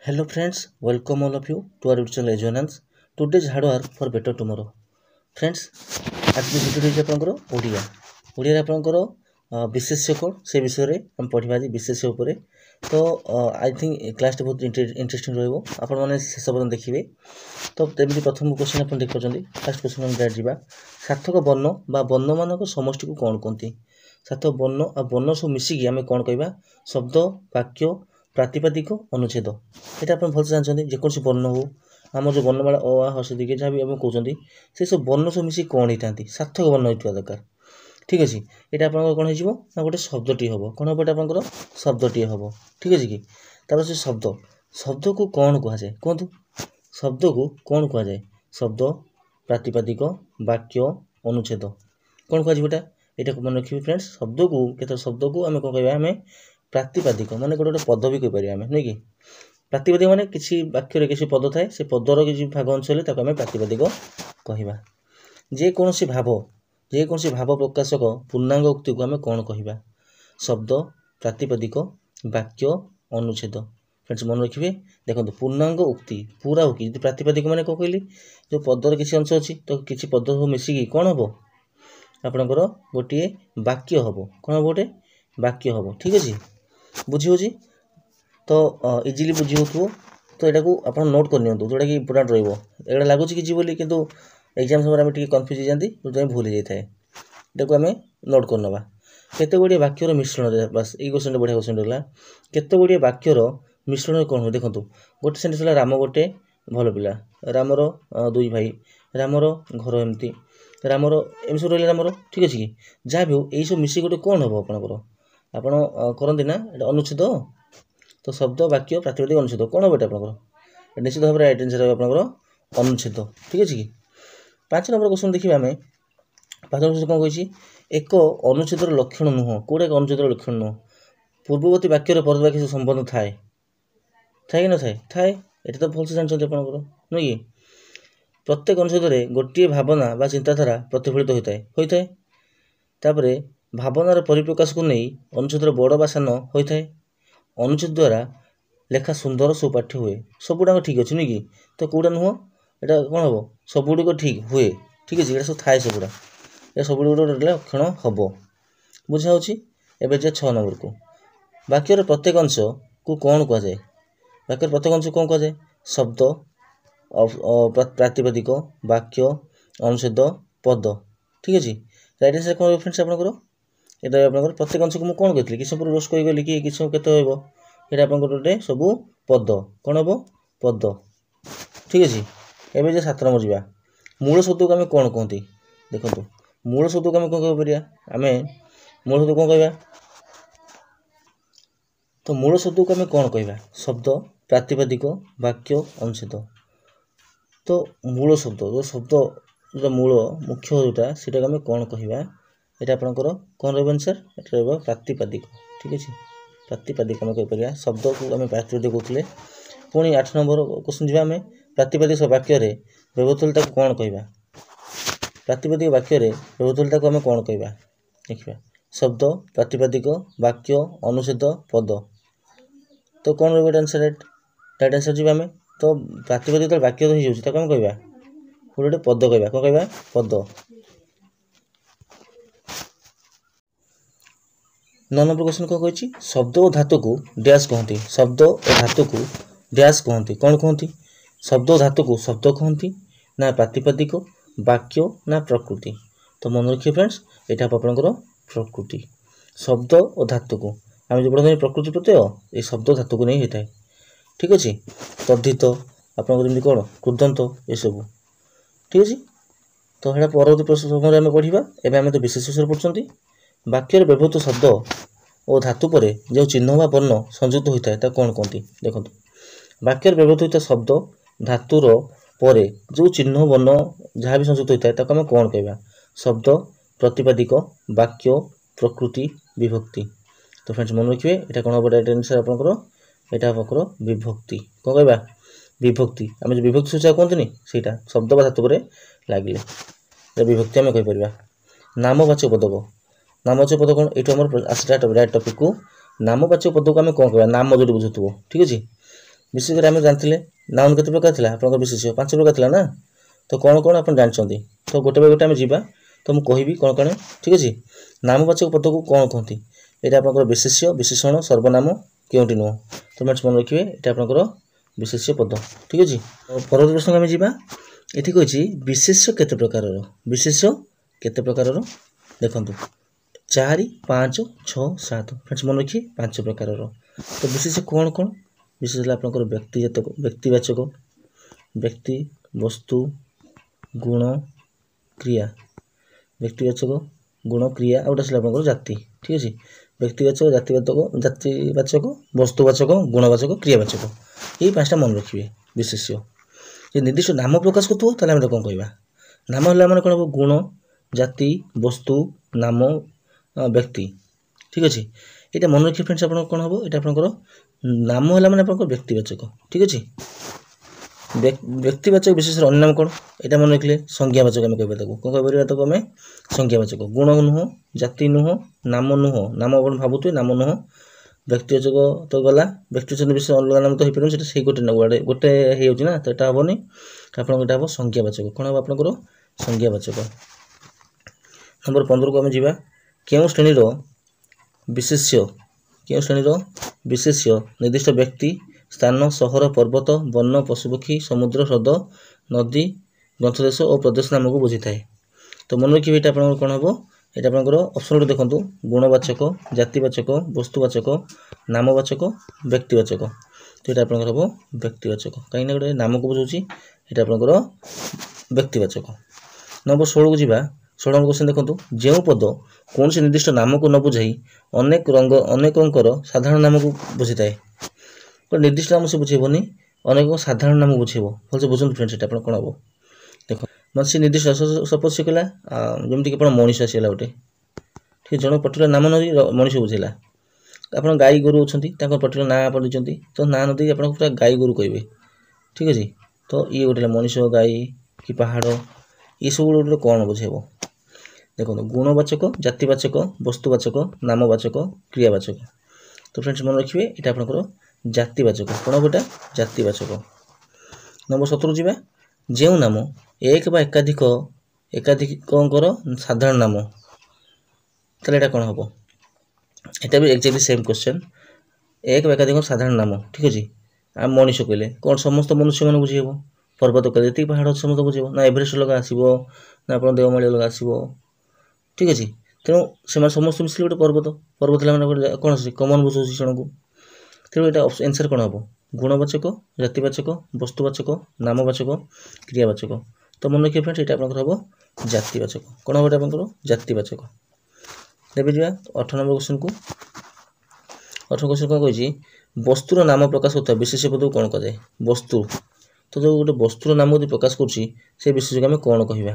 Hello friends, welcome all of you to our YouTube channel Resonance. Today's hard work for better tomorrow. Friends, आज video रही आपंकर ओडिया ओडिया आपंकर विशेष्य कौन से विषय में हम पढ़ा आज विशेष्य उपर तो आई थिंक क्लास बहुत इंटरेस्टिंग रहा शेष पर्यटन देखिए। तो तेमती प्रथम क्वेश्चन आप देख पार्टी फास्ट क्वेश्चन हम डायरेक्ट जावा। सार्थक वर्ण बा वर्ण मान समष्टि को कौन कहते? सार्थक वर्ण आ वर्ण सब मिसिकी आम कौन कह शब्द वाक्य प्रातिपादिक अनुच्छेद यहाँ आप भलसे जानते जेकोसी वर्ण हो आम जो वर्णमाला अ आ हस दिखे जहाँ भी आम कहते से सब वर्ण सब मिसिक कौन होता सार्थक वर्ण होता दरकार। ठीक अच्छे यहाँ आप कौन हो गोटे शब्दटी हम कौन हम ये आप शब्दटी हम। ठीक अच्छे कि तार से शब्द शब्द को कौन कहुए कहतु शब्द को कौन कहुए शब्द प्रातिपादिक वाक्य अनुच्छेद कौन कहुए यहाँ मन रखिए फ्रेंड्स। शब्द को केत शब्द को आम कौन कह आम प्रातिपादिक माने गोटे गोटे पद भी कहीपर आम नुह कि प्रातिपादिक माने किसी वाक्य किसी पद थाए से पदर किसी भाग अंश हेल्ले आम प्रातिपादिक कहवा। जेकोसी भाव प्रकाशक पूर्णांग उक्ति को आम कौन कहवा शब्द प्रातिपादिक वाक्य अनुच्छेद। फ्रेंड्स मन रखिए देखो पूर्णांग उक्ति पूरा उक्ति जो प्रातिपादिक माने कौन कहली जो पदर किसी अंश अच्छी तो किसी पद सब मिसिकी कौन हम आपणकर गोटे वाक्य हम कौन हम गोटे वाक्य हम। ठीक अच्छे बुझी हो तो इजिली बुझी हो तो यहाँ को आप नोट करनी जोटा कि इंपोर्टाट रहा लगुच कि बोली कितु एग्जाम समय आम कन्फ्यूज हो जाती जो भूल जाए यहाँ को आम नोट करनवा। केते गुड़िए वाक्यर मिश्रण बस ये क्वेश्चन बढ़िया क्वेश्चन रहा केते गुड़िए वाक्यर मिश्रण कौन हो देखो गोटे सेंटेंस है राम गोटे भल पिला रामर दुई भाई रामर घर एमती रामर एम सब रहा रामर। ठीक अच्छे कि जहाँ भी हो यही सब मिसिक गोटे कौन हम आपणकर आपण करती ना अनुच्छेद तो शब्द वाक्य प्रातिपादिक अनुच्छेद कौन हम आपणकर निश्चित भाव में राइट आंसर आपणकर अनुच्छेद। ठीक अच्छे कि 5 नंबर क्वेश्चन देखिए आम 5 नंबर कौन कही एक अनुच्छेदर लक्षण नुह कौटा एक अनुच्छेदर लक्षण नुह पूर्ववर्ती वाक्य परवर्ती वाक्य संबंध थाए थाए कि न थाए थाए ये तो भलसे जानते आपणकर नुह कि प्रत्येक अनुच्छेद गोटे भावना बा चिंताधारा प्रतिफलित होता है तापर भावनार परिप्रकाश को नहीं अनुच्छेदर बड़ बा सान होता है अनुच्छेद द्वारा लेखा सुंदर सुपाठ्य हुए सबुटा ठीक अच्छे नुह कि तो कौटा नुह यहाँ कौन हम सबुड़ ठीक हुए। ठीक अच्छे ये सब थाए सबुड़ा ये सब लक्षण हम बुझा एवं 6 नंबर को वाक्यर प्रत्येक अंश को कौन कहुए वाक्यर प्रत्येक अंश कौन कहुए शब्द प्रातिपादिक वाक्य अनुच्छेद पद। ठीक अच्छे राइट आंसर कौन फ्रेंड्स आपंकर ये आप प्रत्येक अंश को मुझे कौन कही किसी रोस्ट करगली कि किसी केते ये आप सब पद कौन हम पद। ठीक अच्छे एवं 7 नंबर जावा मूल शब्द को आम कौन कहते देखो मूल शब्द को आम कौन कह आम मूल शब्द कौन कह तो मूल शब्द को आम कौन कह शब्द प्रातिपादिक वाक्य अनुच्छेद। तो मूल शब्द जो शब्द जो मूल मुख्य जोटा से आम कौन कहवा यहाँ आपंकर कौन रहा आंसर ये प्रातिपादिक। ठीक अच्छे प्रातिपादिक आम कहीपर शब्द को आम प्रातिपादिक कहते पुणी 8 नंबर क्वेश्चन जी आम प्रातिपादिक वाक्य व्यवहारशीलता को कौन कहवा प्रातिपादिक वाक्य व्यवहारशीलता को आम कौन कहवा देखिए शब्द प्रातिपादिक वाक्य अनुच्छेद पद तो कौन रहा आंसर राइट आंसर जी आम तो प्रातिपादिक वाक्य हो जाए कौन कहवा गोटे पद कहवा कौन कहवा पद। 9 नंबर क्वेश्चन कौन कही शब्द और धातु को डैश कहती शब्द और धातु को डैश कहती कौन कहती शब्द और धातु को शब्द कहती ना प्रातिपादिक वाक्य ना प्रकृति। तो मन रखिए फ्रेंड्स यहाँ आपंकर प्रकृति शब्द और धातु को आम जो पढ़ते प्रकृति प्रत्यय ये शब्द धातु को नहीं होता है। ठीक अच्छे तद्धित आपंकर कौन कृदंत ये सब। ठीक अच्छे तो यहाँ परवर्ती समय आम पढ़ा एवं आम तो विशेष विषय पढ़ुं वाक्यर व्यवहृत शब्द और धातु पर जो चिन्ह व वर्ण संयुक्त होता है कौन कहती देखो वाक्यर व्यवहृत होता शब्द धातुर पर जो चिन्ह वर्ण जहाँ भी संयुक्त होता है आम कौन कहवा शब्द प्रतिपादिक वाक्य प्रकृति विभक्ति। तो फ्रेंड्स मन रखिए यहाँ कौन हम राइट आंसर आपंकर यहाँ आपंकर विभक्ति कौन कहवा विभक्ति आम जो विभक्ति सूचक कहते सहीटा शब्द व धातु पर लगे विभक्ति आम कहीपर। नामवाचक पदक नामवाचक पद कौन ये आसला राइट टपिक को नामवाचक पद को आम कौन कह नाम जो बुझुव। ठीक अच्छे विशेष कर आम जानते नाउन केते प्रकार थिला आपन विशेष्य 5 प्रकार थिला ना तो कौन कौन आप जानते तो गोटे बाय गोटे आम जीवा तो मुझे कहबी कौन कौन ठीक अच्छे नामवाचक पद को कौन कहती यहाँ आप विशेष्य विशेषण सर्वनाम क्योंटी नुह तो मैंने मन रखिए ये आप विशेष्य पद ठीक अच्छे परवर्त प्रश्न आम जा ये कही विशेष्य केते प्रकार विशेष्य केते प्रकार देखु 4 5 6 7 फ्रेंड्स मन रखिए 5 प्रकार तो विशेष्य कौन कौन विशेष आप व्यक्तिवाचक व्यक्ति वस्तु गुण क्रिया व्यक्तिवाचक गुण क्रिया आ गोटे आप जाति ठीक अच्छे व्यक्तिवाचक जातिवाचक वस्तुवाचक गुणवाचक क्रियावाचक ये 5टा मन रखिए विशेष्य जे निर्दिष्ट नाम प्रकाश करूँ कौन कहवा नाम है मैंने कौन हम गुण जाति वस्तु नाम व्यक्ति ठीक अच्छे ये मन रखिए फ्रेंड्स आप कौन हम ये आप नाम है मैंने आप व्यक्तिवाचक ठीक अच्छे व्यक्तिवाचक विशेष अन्य नाम कौन यहाँ मन रखिए संज्ञावाचक आम कह कौन कह आम संज्ञावाचक गुण नुह जाति नुह नाम नाम आप भावुए नाम नुह व्यक्तिवाचक तो गला व्यक्तिवाचक विशेष अलग नाम तो हो पारे से गोटे गोटे हो तो यहाँ हेनी आपटा हम संज्ञावाचक कौन हम आपंकर संज्ञावाचक नंबर 15 को आम जा क्यों श्रेणी विशेष्य क्यों श्रेणी विशेष्य निर्दिष्ट व्यक्ति स्थान सहर पर्वत वन पशुपक्षी समुद्र ह्रद नदी ग्रंथदेश और प्रदेश नाम को बुझी थाए तो मन रखिए ये आप कौन हम ये आपंकर ऑप्शन देखो गुणवाचक जातिवाचक वस्तुवाचक नामवाचक व्यक्तिवाचक तो ये आपंकर हम व्यक्तिवाचक कहीं गोटे नाम को बुझाऊँ ये आपंकर व्यक्तिवाचक नंबर 16 को जा 16 क्वेश्चन देखो जो पद कौन से निर्दिष्ट नाम को न बुझाई अनेक रंग अनेकंकर साधारण नाम को बुझी थाए निर्दिष्ट नाम से बुझेबनी अनेक साधारण नाम बुझेब भलसे बुझुन फ्रेंड्स ये कौन हम देख मतलब सी निर्दिष्ट सपोज से कहला जमीक आप मनीष आसला गोटे ठीक जन पर्टिकुलर नाम न मनीष बुझेला आप गाई गोरु अच्छा पर्टिकुलर ना आप देते तो ना न आप पूरा गाई गोरु कहे ठीक अच्छे तो ये गोटे मनीष गाई कि पहाड़ ये सब गोटे कौन बुझेब देखो गुणवाचक जातिवाचक वस्तुवाचक नामवाचक क्रियावाचक तो फ्रेंड्स मन रखिए ये आपंकर जातिवाचक कौन हम यहाँ जातिवाचक नंबर 17 जा जो नाम एक बा एकाधिक एकाधिकंकर साधारण नाम ताले एटा कौन हम यहाँ भी एक्जाक्टली सेम क्वेश्चन एक बा एकाधिक साधारण नाम ठीक अच्छे आम मनीष कहले कौन समस्त मनुष्य मैंने बुझेब पर्वत कहले जी पहाड़ समस्त बुझेब ना एवरेस्ट अलग आसो ना आप देवमाली अलग आसो ठीक अच्छे तेणु से समस्त मिसले गोटे पर्वत पर्वत मैंने कौन आस कमन बुझाऊँ जन को तेणु यहाँ आंसर कौन हम गुणवाचक जातिवाचक वस्तुवाचक नामवाचक क्रियावाचक तो मन रखिए फ्रेंड्स ये आपंकर हम जातिवाचक कौन हम आपंकर जातिवाचक देवे जा 18 नंबर क्वेश्चन को 18 क्वेश्चन कौन कही वस्तुर नाम प्रकाश होता विशेष पद को कौन कहे वस्तु तो जो गोटे वस्तुर नाम यदि प्रकाश कर विशेष आम कौन कहवा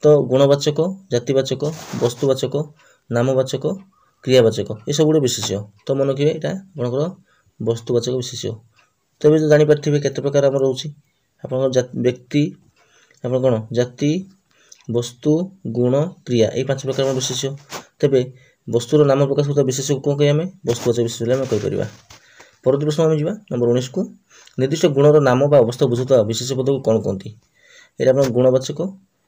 तो गुणवाचक जातिवाचक वस्तुवाचक नामवाचक क्रियावाचक ये सब गोटे विशेष्य तो मन रखिए यहाँ आपंकर वस्तुवाचक विशेष्य तो ये जानीपारे केते प्रकार आम रोचे आप व्यक्ति आप कौन जाति वस्तु गुण क्रिया ये 5 प्रकार विशेष्य तेरे वस्तुर नाम प्रकाश होता विशेष कौन कहे आम वस्तुवाचक विशेष आम कहीपर परवर्ती प्रश्न आम जा नंबर 19 को निर्दिष्ट गुणर नाम बा अवस्था बुझुता विशेष पद को कौन कहती ये आप गुणवाचक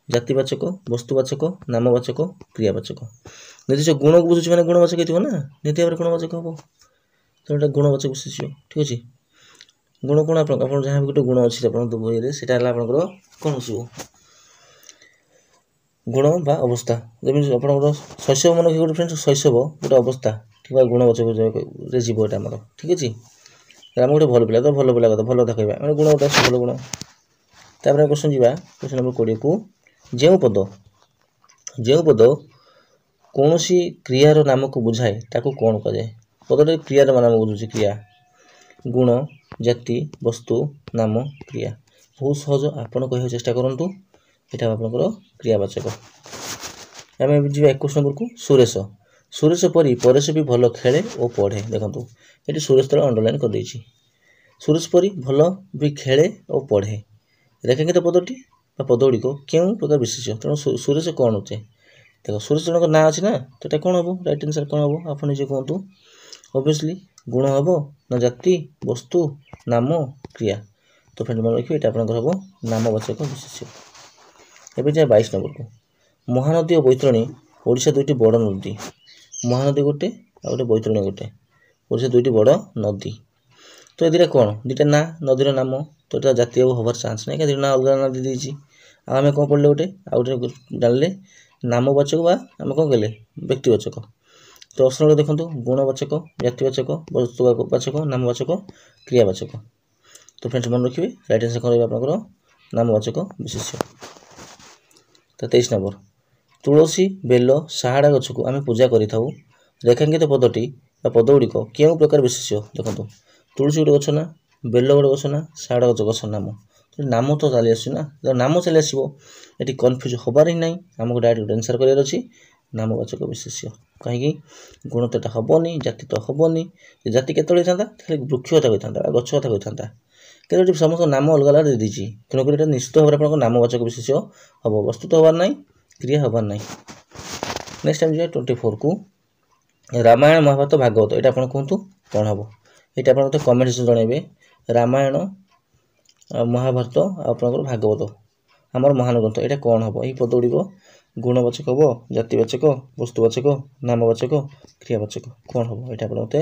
जातिवाचक वस्तुवाचक नामवाचक क्रियावाचक निर्दिष्ट गुण को बुझुचे मैंने गुणवाचक हो ना निहती भाव गुणवाचक हम तो ये गुणवाचक विशेष्य ठीक अच्छे गुण कौन आप जहाँ भी गोटे गुण अच्छी बही से कौन आसो गुण बा अवस्था जमी आप शैशव मन गोटे फ्रेंड्स शैशव गोटे अवस्था ठीक है गुणवाचक जीव ये आम ठीक अच्छे आम गोटे भल पिला तो भल पिला कथा भल कथा कहवा मैंने गुण गोटे भल गुण तापर क्वेश्चन जा क्वेश्चन नंबर 20 को जो पद कौन सी क्रियार नाम को बुझाए ताको कौन कहे पदटे क्रियार नाम बुझुची क्रिया गुण जाति वस्तु नाम क्रिया बहुत सहज आपड़ कह चेष्टा करूँ यहाँ आपंकर क्रियावाचक आम जी 21 नंबर को सुरेश सुरेश परी परेश भी भल खेले और पढ़े देखो ये सुरेश तला अंडरलाइन कर देछि सुरेश परी भल भी खेले और पढ़े रेखांकित पदटी पदगुड़िक क्यों प्रकार विशेष तेणु सुरेश कौन होते देख सुरेश जनक ना अच्छी ना तो ये कौन हम रईट आंसर कौन हम आप निजे कहतु ऑब्वियसली गुण हम ना जाति वस्तु नाम क्रिया। तो फ्रेंड मन रखिए ये आपंकर हम नामवाचक विशेष्य। एवं जाए 22 नंबर को महानदी और बैतरणी ओडिशा दुईटी बड़ नदी। महानदी गोटे आ गए बैतरणी गोटे ओडिशा दुईटी बड़ नदी। तो ये कौन दुटा ना नदीर नाम तो ये जातीय हबार चान्स ना क्या ना अलग नदी देती आम कौन पढ़ले गोटे आउटे जानले नामवाचक बा आम कौन कहले व्यक्तिवाचक। तो ऑप्शन देखो गुणवाचक जातिवाचक वस्तुवाचक नामवाचक क्रियावाचक। तो फ्रेंड्स मन रखिए राइट आंसर कौन रहा नामवाचक विशेष्य। तो 23 नंबर तुलसी बेल साहाड़ा गछ को आम पूजा करूँ रेखांकित पदटी पदगुड़िक क्यों प्रकार विशेष्य। देखो तुलसी गोटे गछ ना बेल गोटे गछ ना साहाड़ा गछ नाम नाम तो चली आसना नाम चली आसो ये कन्फ्यूज हबार ही ना आमको डायरेक्ट आंसर करार अच्छी नामवाचक विशेष्य। कहीं गुण तो हेनी जाति तो हेनी जाति केत खाली वृक्ष कथा कही था गछ कथा कही था कि समस्त नाम अलग अलग दे दीजिए तेणुक निश्चित भाव में आप नामवाचक विशेष्य हम वस्तु तो हबार ना क्रिया हबार ना। नेक्स्ट टाइम जाए 24 को रामायण महाभारत भागवत ये आप कहतु कौन हम ये आप कमेंट जनइबे। रामायण महाभारत आपंकर भागवत आमर महान ग्रंथ ये कौन हम ये पदगुड़िक गुणवाचक हम जातिवाचक वस्तुवाचक नामवाचक क्रियावाचक कौन हम ये आप मत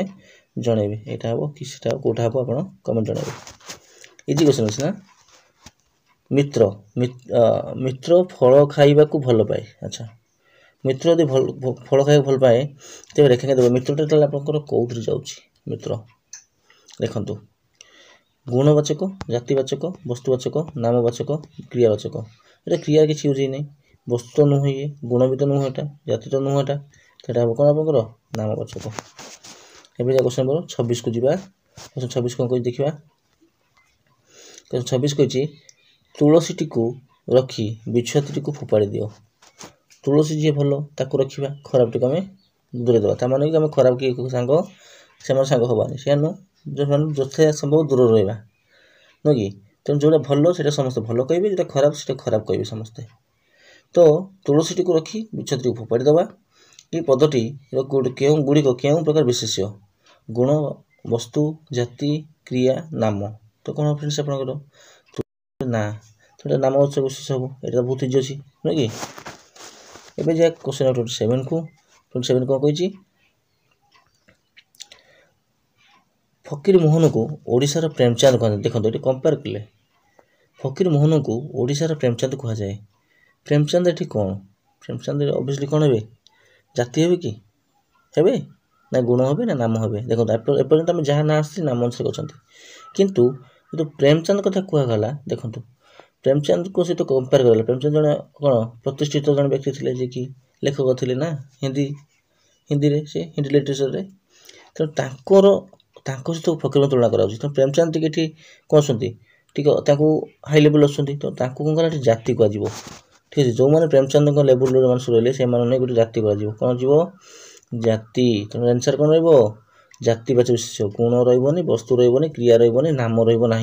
जनइबे। यहाँ हम कि कौटा हम आप कमेंट जनइबे। इजी क्वेश्चन अच्छे ना मित्र मित्र फल खाइबा को भल पाए। अच्छा मित्र यदि फल खाइबा भल पाए तेज रेखा देव मित्रटा आपंकर कौन जाऊँगी मित्र देखु गुणवाचक जातिवाचक वस्तुवाचक नामवाचक क्रियावाचक ये क्रिया किसी यूज नहीं वस्तु तो नुह ये गुण भी तो नुह एटा जाति तो नुह एटा तो हम कौन आपंकर नामवाचक। एवं क्वेश्चन नंबर 26 को जावा। क्वेश्चन 26 कौन कही देखा क्वेश्चन 26 कही तुलसीटी को रखी बिछुआती को फोपाड़ी दियो। तुलसी जी भल ताक रखा खराब टी आम दूरे देवा माने कि आम खराब किए सांग से सांग हबानी से नु जो यथा संभव दूर रहा नुह कि तेणु जो भल से समस्त भल कहे जो खराब से खराब कहे समस्ते। तो तुलसीटी को रखी बिछुआती को फोपाड़ी देवा ये पदटी क्यों गुड़िक क्यों प्रकार विशेष्य गुण वस्तु जाति क्रिया नाम। तो कौन फ्रेंड्स आपंकर ना तो नामवाचक विशेष हम यहाँ बहुत इजी अच्छी नुह कि। एवं जाए क्वेश्चन 27 को 27 कौन कही फकीर मोहन को ओडिशार प्रेमचंद कहते। देखो ये कंपेयर कले फकीर मोहन को ओडिशार प्रेमचंद कह जाए। प्रेमचंद ये कौन प्रेमचंद ऑब्वियसली कौन हे जाति हे कि हे ना गुण हे ना नाम हे। देखो एपर्यंत आम जहाँ ना आसी नाम अनुसार कहते किंतु जो प्रेमचंद कथा कहगला देखो प्रेमचंद को सहित कंपेयर कर प्रेमचंद जड़े कौन प्रतिष्ठित जन व्यक्ति थे जे कि लेखक थे ना हिंदी रे से हिंदी लिटरेचर रे तेणु सहित फकीर तुलना कराऊँ। तो प्रेमचंद टी कौन सुनती हाई लेवल अच्छे तो कौन करा जाति कह ठीक है जो मैंने प्रेमचंद लेवल रही से गोटे जाति कह कौन जीव जाति। तेणु आंसर कौन रतिवाचक विशेष गुण रही वस्तु रही क्रिया रही नाम रहा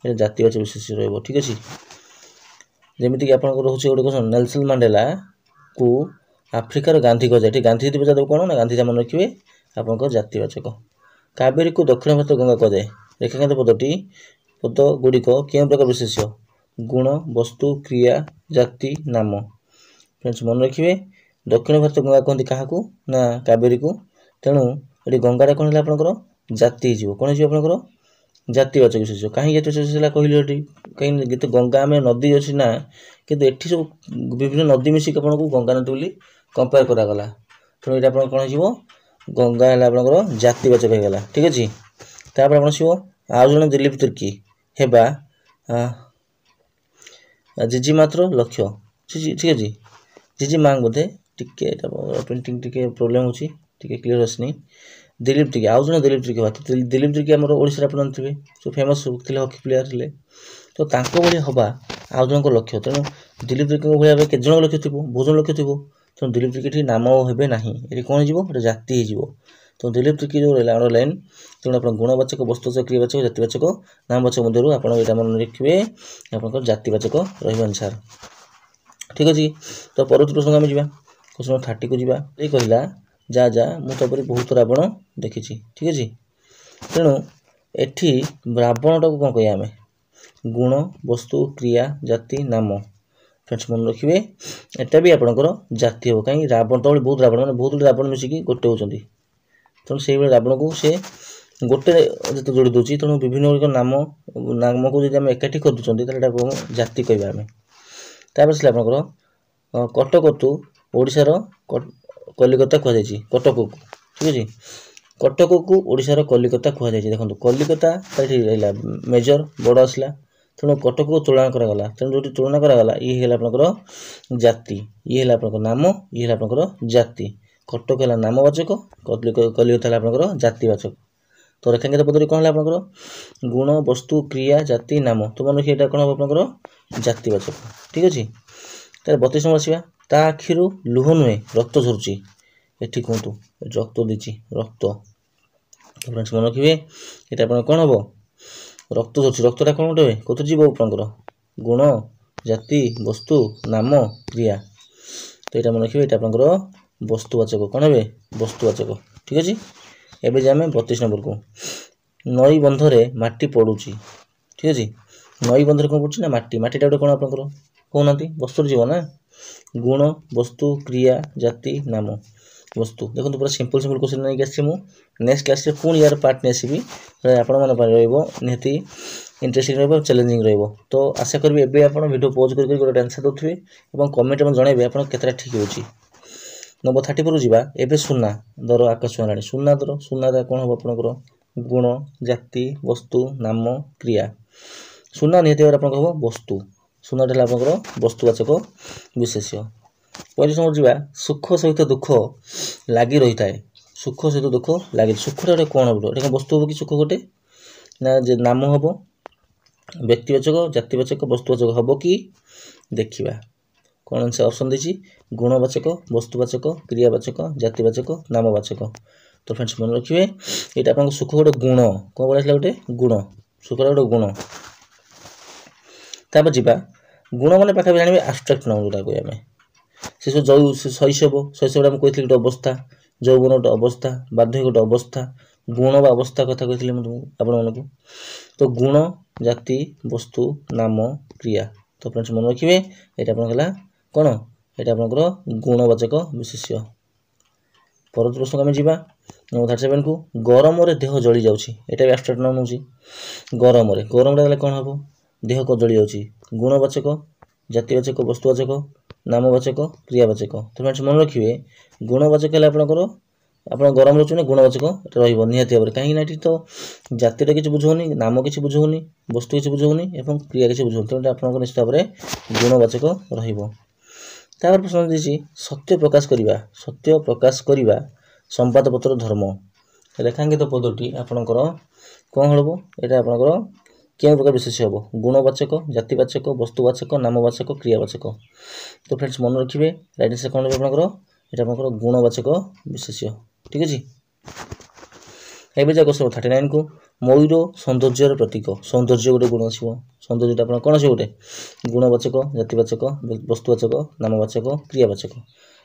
ये जातिवाचक विशेष रही ठीक अच्छे। जमीक आप रोचे गोटे क्वेश्चन नेल्सन मांडेला को आफ्रिकार गांधी कह जाए। गांधी यदि पचार कौन ना गांधी मन रखिए आप जातिवाचक। कावेरी को दक्षिण भारत गंगा कह जाए। रेखांकित पदटी पदगुड़िक क्यों प्रकार विशेष्य गुण वस्तु क्रिया जाति नाम। फ्रेंड्स मन रखिए दक्षिण भारत गंगा कहते क्या ना कावेरी को तेणु ये गंगाटा कौन है आपंकर जाति हो कौन हो जातिवाचक विशेष। कहीं जातिवाचक कहली कहीं गीत गंगा आम नदी अच्छी ना कि ये सब विभिन्न नदी मिसिक आपको गंगा नदी बोली कंपेयर करागला तेणु ये आप कौन हो गंगा है आपंकर जातिवाचक होगा ठीक अच्छे। तापर आप आसो आउ जन दिलीप तिर्की हेबा जीजी मात्र लक्ष्य ठीक अच्छे जीजी मांग बोधे टिके प्रिंटिंग टिके प्रोब्लेम होची टिके क्लियर आसनी। दिलीप तिर्की आउ जन दिलीप तिर्की बात दिलीप तिर्की आम ओडिशा आप जानते जो फेमस थे हकी प्लेयर थे तो भाई हवा आउ जन लक्ष्य। तेणु दिलीप तिर्की भाई केत जन लक्ष्य थी बहुत जन लक्ष्य थी तेणु दिलीप तिर्की नाम हे ना ये कौन हो जाति हो। तो दिलीप तिर्की जो रहा लाइन तेणु आप गुणवाचक वस्तुवाचक क्रियावाचक जातिवाचक नामवाचक मध्य आप मन रखिए आप जातिवाचक रही ठीक अच्छे। तो परवर्ती प्रश्न आम जा क्वेश्चन 30 को जा ये कहला जा जा मुझे बहुत रावण देखी ठीक अच्छे। तेणु एठी रावणटा को कौन कह आम गुण वस्तु क्रिया जाति नाम फ्रेंड्स मन रखिए एटा भी आपंकर जाति हम कहीं रावण तो बहुत रावण मैंने बहुत रावण मिसिकी गोटे होती तेणु से रावण को से गोटे जो जोड़ी दूसरी तेणु विभिन्न गुड़िक नाम को जब एकाठी कर दूसरी जाति कहवा आम तापर से आपंकर कटक तु ओडिशार कलिकता कहुई कटक को ठीक अच्छे कटक को ओडिशार कलिकता कहुई देखो कलिकता रहा मेजर बड़ आसला तेणु कटक को तुलना करागला तेणु जो तुलना करागला ये है आपंकर जाति ये है आपंकर नाम ये है आपंकर जाति कटक है नामवाचक कलिकता है आपंकर जातिवाचक तो रेखांकित पद्धति कौन है आपंकर गुण वस्तु क्रिया जाति नाम तो मन रखिए कौन हम आपंकर जातिवाचक ठीक अच्छे तार 32 नंबर आसवा ता आखिर लुह नुहे रक्त झरुची एठी कहतु रक्त दीची रक्त फ्रेंड्स मन रखिए ये कौन हम रक्त झरुची रक्तटा कौन गोटे कत जीव आपंकर गुण जाति वस्तु नाम क्रिया तो यहाँ मन रखिए ये आपंकर वस्तुवाचक कौन हे वस्तुवाचक ठीक अच्छे एवं जाए 32 नंबर को नई बंधरे माटी पड़ुची ठीक अच्छे नई बंधरे कौन पड़ुची ना माटी माटीटा गोटे कौन आपंकर कहना वस्तु जीव ना गुण वस्तु क्रिया जाति नाम वस्तु देखो पूरा सिंपल सिंपल क्वेश्चन नहीं आसी नेक्स्ट क्लास पुणी यार पार्ट नहीं आसबि आपण निहाती इंटरेस्टिंग रही चैलेंजिंग रही तो आशा करी एवं आप वीडियो पॉज कर गोटे आंसर देते और कमेंट में जनइबे आप केतटा ठीक हो नंबर 34 जावा एवं सुना दर आकाश छुआला सुना दर सुना कौन हम आपंकर गुण जाति वस्तु नाम क्रिया सुना निहाती आप वस्तु सुनाटा आपंकर वस्तुवाचक विशेष्य 35 नंबर जावा सुख सहित दुख लगी रही है सुख सहित दुख लगे सुखटा गोटे कौन हम ये वस्तु हम कि सुख गोटे ना नाम हम व्यक्तिवाचक जातिवाचक वस्तुवाचक हम कि देखा कौन से ऑप्शन देछि गुणवाचक वस्तुवाचक क्रियावाचक जातिवाचक नामवाचक तो फ्रेंड्स मन रखिए ये आप सुख गोटे गुण कौन बोला गोटे गुण सुखर गोटे गुण तापर जावा गुण मैंने पाखे जानवे आब्स्ट्राक्ट नाम जोटा कह से सब जो शैशव शैशव आम कही गोटे अवस्था यौवन गोटे अवस्था बार्धक्य गोटे अवस्था गुण बा अवस्था कथा कही आपण तो गुण जाति वस्तु नाम क्रिया तो फ्रेंड्स मन रखिए ये आपला कौन ये आपंकर गुणवाचक विशेष्य परवर्त प्रश्न आम जावा नंबर 37 को गरम देह जली जाऊँगी यहाँ भी आब्स्ट्राक्ट नाम नौ गरम गरम कौन हम देह को जली जाऊँगी गुणवाचक जातिवाचक वस्तुवाचक नामवाचक क्रियावाचक तो फ्रेंड्स मन रखिए गुणवाचक है आपंकर आप गरम रोचे गुणवाचक निहाती भाव में कहीं तो जातिर किसी बुझौनी नाम किसी बुझौनी वस्तु किसी बुझौनी और क्रिया किसी बुझौनी तेनाली आप निश्चित भाव में गुणवाचक रहा प्रश्न दीजिए सत्य प्रकाश करवा संवादपत्र धर्म रेखांकित पदटी आपणकर कौन हम यहाँ आपंकर क्यों प्रकार विशेष हम गुणवाचक जातिवाचक वस्तुवाचक नामवाचक क्रियावाचक तो फ्रेंड्स मन रखिए राइट आंसर कौन आपंकर यहाँ आपंकर गुणवाचक विशेष्य ठीक अच्छे एवं जा क्वेश्चन 39 को मयूर सौंदर्यर प्रतीक सौंदर्य गोटे गुण आसो सौंदर्य आप कौन आस गोटे गुणवाचक जातिवाचक वस्तुवाचक नामवाचक क्रियावाचक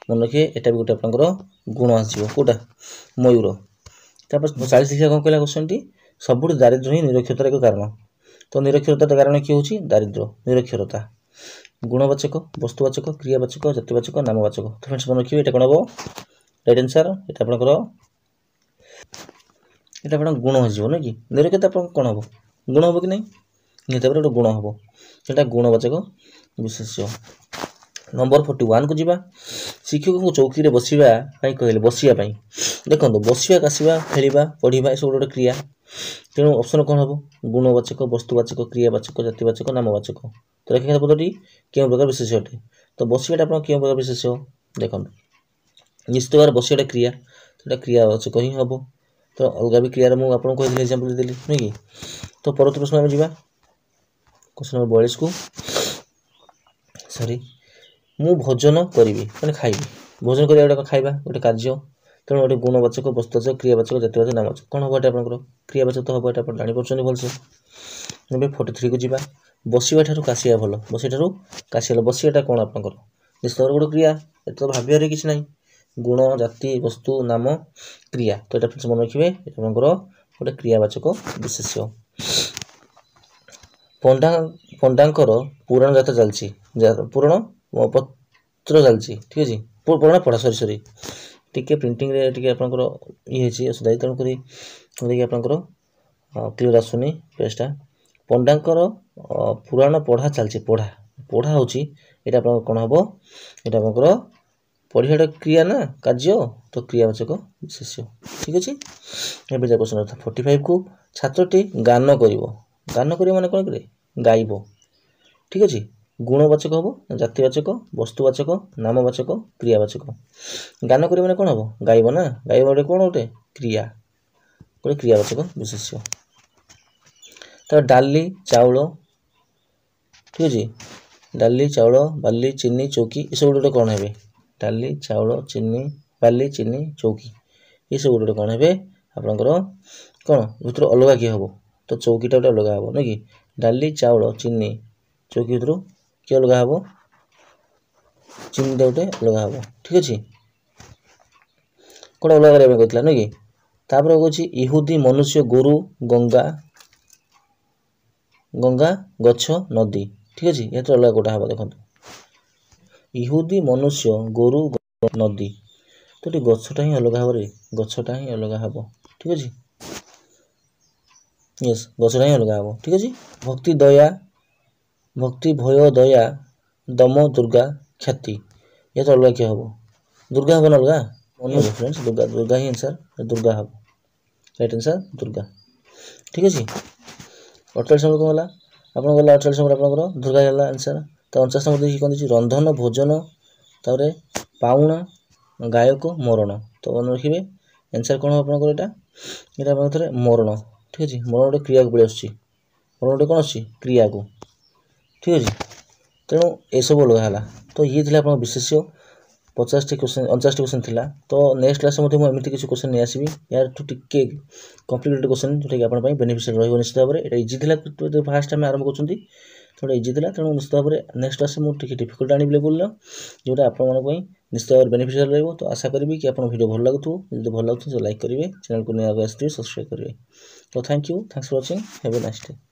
मन रखिए यहाँ भी गोटे आपंकर गुण आसो कौटा मयूर तापर 40 लिखा कौन कहला क्वेश्चन टी सब दारिद्र्य ही निरक्षरतार एक कारण तो निरक्षरतार कारण किए हूँ दारिद्र्य निरक्षरता गुणवाचक वस्तुवाचक क्रियावाचक जातिवाचक नामवाचक तो फ्रेंड्स मन रखिए ये कौन हम राइट आंसर ये आपंकर ये आप गुण हो ना कि निरक्षरता आप कौन हम गुण हम कि नहीं निहत गोटे गुण हम यहाँ गुणवाचक विशेष्य नंबर 41 को जावा शिक्षक को चौकी रे बसिबा कहले बसिया देखो बसिया कासिबा खेलिबा पढ़िबा सब गोटे क्रिया तेणु ऑप्शन कौन हम गुणवाचक वस्तुवाचक क्रियावाचक जातिवाचक नामवाचक तो रेखांकित पदटी क्यों प्रकार विशेष अटे तो बसियाटा आप क्यों प्रकार विशेष देखो निश्चित भाव बसियाटा क्रिया तो क्रियावाचक ही हम तो अलग भी क्रिया मुझे आपको कही एग्जांपल देली नुहे कि तो परवर्त प्रश्न आम जावा क्वेश्चन नंबर 42 को सॉरी मु भोजन करी मैंने खाइबी भोजन करिया गोटे खाइबा गोटे कार्य तेणु गोटे गुणवाचक वस्तुवाचक क्रियावाचक जातिवाचक नामवाचक कौन हम ये आपंकर क्रियावाचक तो हम ये आप जापर भलसे 43 को जावा बसिवा ठारू काशिया भल बसिया ठारू काशिया बसियाटा कौन आपंकर निश्चित भाव गोटे क्रिया ये तो भाविबार किसी ना गुण जाति वस्तु नाम क्रिया तो यहाँ मन रखिए आपंकर गोटे क्रियावाचक विशेष्य। पंडांकर पुराण जात्रा चलती पुराण पत्र चलती ठीक अच्छे पुराण पढ़ा सरी टिके प्रिंटिंग रे टिके आपनकर ये असुविधा तेणुक देखिए आपनकर क्लियर आसुनी पेजटा पंडांकर पुराण पढ़ा चलती पढ़ा होची एटा आपन कोन हबो एटा आपनकर पढ़ियाटा क्रिया ना कार्य तो क्रियावाचक विशेष्य ठीक अच्छे। एबे जा क्वेश्चन 45 को छात्रटी गान करिवो गान करिवो माने कोन करे गाइबो ठीक अच्छे गुणवाचक हबो जातिवाचक वस्तुवाचक नामवाचक क्रियावाचक गान करिवो माने कोन हबो गाइबो ना गाइबो कोन गोटे क्रियावाचक विशेष्य। तो डाली चाउल ठीक अच्छे डाली चाउल बाली चीनी चौकी ये सब गोटे कौन है डाली चाउल चीनी बाली चीनी चौकी ये सब गोटे कौन है आपंकर कौन भर अलग किए हम तो चौकीटा गोटे अलग हम ना कि डाली चाउल चीनी चौकी भर किए अलग हम चीनीटा गोटे अलग हम ठीक अच्छे कौन अलग करने कहता ना कि तापर कौन इहुदी मनुष्य गोरु गंगा गंगा गछ नदी ठीक अच्छे ये अलग गोटा हम देखो इहुदी मनुष्य गोरु नदी तो ये गछटा ही अलग हम गछटा ही अलग हम ठीक अच्छे यस गछटा ही अलग हम ठीक अच्छे। भक्ति दया भक्ति भय दया दम दुर्गा ख्याति ये तो अलग क्या हम दुर्गा हम अलग मन फ्रेंड्स दुर्गा दुर्गा ही आंसर दुर्गा हम राइट आंसर दुर्गा ठीक अच्छे। 48 नंबर कौन है आप 48 नंबर आप दुर्गा है आंसर। तो 49 नंबर देखिए कौन देखिए रंधन भोजन तापर पाउणा गायक मरण तो मन रखिए आंसर कौन हम आपंकर यहाँ मरण ठीक अच्छे मरण गोटे क्रिया को पड़े मरण गोटे कौन आसी क्रिया को ठीक अच्छे तेणु ये सब अलग है तो ये थी आप विशेष्य 50 क्वेश्चन 49 क्वेश्चन थिला तो नेक्स्ट क्लास में एमती किसी क्वेश्चन नहीं आसबि यार टिके कॉम्प्लिकेटेड क्वेश्चन जोटा कि आप बेनिफिशियल रही निश्चित भाव में इजी थी फास्ट आम आरंभ कर थोड़ा इजी थी तेणु निश्चित भाव में नेक्स्ट क्लास मुझे डिफिकल्ट आनी लेवल जोटा आप निश्चित भाव में बेनिफिशियल रही तो आशा करी कि आप वीडियो भल लगुव जो भल लगुव तो लाइक करेंगे चैनल को नया आसते सब्सक्राइब करेंगे तो thank you thanks for watching have a nice day.